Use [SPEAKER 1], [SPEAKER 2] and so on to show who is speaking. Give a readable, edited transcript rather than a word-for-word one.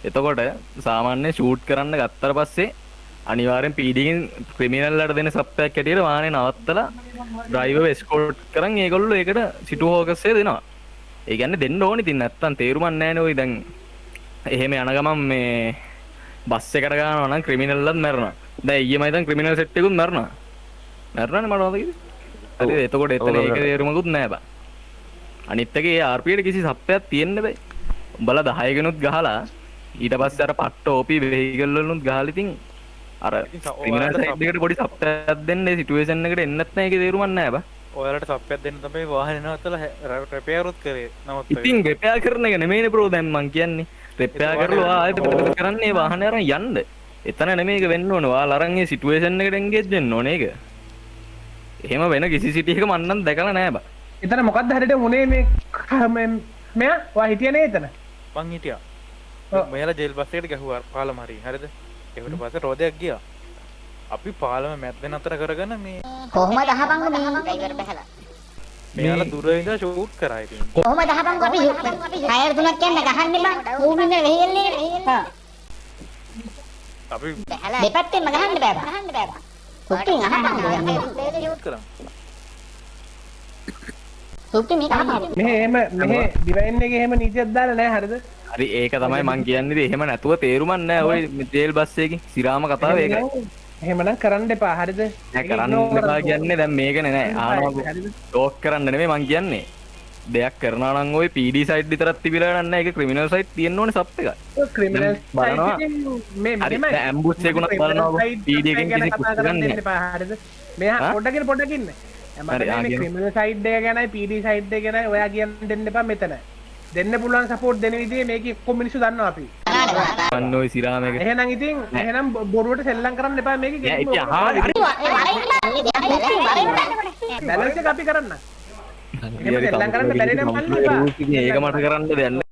[SPEAKER 1] එතකොට සාමාන්‍ය ෂූට් කරන්න ගත්තට පස්සේ අනිවාර්යෙන් පීඩියෙන් ක්‍රිමිනල්ලට දෙන සප්පයක් හැටියට වාහනේ නවත්තලා ඩ්‍රයිවර්ව එස්කෝට් කරන් ඒගොල්ලෝ ඒකට සිටු හෝකස්සේ දෙනවා. ඒ කියන්නේ දෙන්න ඕනේ. ඉතින් නැත්තම් තේරුමක් නැහැනේ ඔය දැන් එහෙම යන ගමන් මේ බස් එකට ගන්නවා නම් ක්‍රිමිනල්ලත් මැරෙනවා. දැන් ඊයේ මම හිතන් ක්‍රිමිනල් සෙට් එකකුත් මැරුණා. මැරුණානේ මට මතකයි. හරි එතකොට එතන ඒක තේරුමකුත් නැහැ බා. අනිත් එකේ ඒ RP-ට කිසි සප්පයක් තියෙන්න බෑ. උඹලා 10 කෙනුත් ගහලා ඊට පස්සේ අර පට්ට OP වෙහිකල් වලුත් ගහලා ඉතින් අර ක්‍රිමිනල් සයිඩ් එකට පොඩි සප්පයක් දෙන්න ඒ සිටුේෂන් එකට එන්නත් නැහැ. ඒකේ තේරුමක් නැහැ බා.
[SPEAKER 2] ඔයාලට සප්පයක් දෙන්න තමයි වාහනේ නවත්තලා රිපෙයාරුත් කරේ. නමුත්
[SPEAKER 1] ඉතින් රිපෙයාර් කරන එක නෙමෙයිනේ බ්‍රෝ දැන් මං කියන්නේ. රිපෙයාර් කරලා ආයෙත් මොකද කරන්නේ වාහනේ අරන් යන්න. එතන නෙමෙයි ඒක වෙන්න ඕනේ. ඔයාලා අරන් ඒ සිටුේෂන් එකට එන්ගේජ් වෙන්න ඕනේ ඒක. එහෙම වෙන කිසි සිටි එකක මන් නම් දැකලා නැහැ බා.
[SPEAKER 3] එතන මොකක්ද හරියට උනේ මේ මෙයා වා හිටියේ නේ එතන.
[SPEAKER 2] මං හිටියා. මෙයාලා ජේල් බස් එකට ගැහුවා පාලම හරි. හරිද? ඒකට පස්සේ රෝදයක් ගියා. අපි පාලම මැද්දෙන් අතර කරගෙන මේ
[SPEAKER 4] කොහොමද අහපන්කො මේ ඩ්‍රයිවර් බහලා
[SPEAKER 2] මෙයාලා දුර ඉඳලා ෂූට් කරා ඉතින්.
[SPEAKER 4] කොහොමද අහපන්කො අපි ටයර් තුනක් යන්න ගහන්න බෑ ඌමින්න වෙහෙල්ලේ හා
[SPEAKER 2] අපි
[SPEAKER 4] දෙපැත්තෙන්ම ගහන්න බෑ සුප්ටින් අහපන්කො
[SPEAKER 2] ෂූට් කරා.
[SPEAKER 4] සුප්ටි මේක අහපන්
[SPEAKER 3] මෙහෙ ඩිවයින් එකේ එහෙම නීතියක් දාලා නැහැ හරිද?
[SPEAKER 1] හරි ඒක තමයි මං කියන්නේ. එහෙම නැතුව තේරුමක් නැහැ ඔය ජේල් බස් එකකින් සිරාම කතාව ඒකයි.
[SPEAKER 3] එහෙමනම් කරන්න එපා හරිද?
[SPEAKER 1] නෑ කරන්න එපා කියන්නේ දැන් මේකනේ නෑ. ආනවා ටෝක් කරන්න නෙමෙයි මං කියන්නේ. දෙයක් කරනවා නම් ওই PD සයිඩ් විතරක් තිබිලා නෑ. ඒක ක්‍රිමිනල් සයිඩ් තියෙන්න ඕනේ සප් එකක්.
[SPEAKER 3] ක්‍රිමිනල්
[SPEAKER 1] බලනවා.
[SPEAKER 3] මේ මෙහෙමයි.
[SPEAKER 1] ඇම්බුස් එකකුණත් බලනවා. PD එකෙන් කිසි කුත් කරන්නේ
[SPEAKER 3] එපා හරිද? මෙහා පොඩ්ඩකින් ඉන්න. මේ ක්‍රිමිනල් සයිඩ් එක ගැනයි PD සයිඩ් එක ගැනයි ඔයා කියන්න දෙන්න එපා මෙතන. දෙන්න පුළුවන් සපෝට් දෙන විදිහේ මේක ඔක්කොම මිනිස්සු දන්නවා අපි.
[SPEAKER 1] අන්න ඔය සිරාම එක.
[SPEAKER 3] එහෙනම් බොරුවට සෙල්ලම් කරන්න එපා මේක. බැලන්ස් එක අපි කරන්න. එහෙම සෙල්ලම් කරන්න බැරි නම් මල්ලි එපා.
[SPEAKER 1] ඒක මට කරන්න දෙයක් නෑ.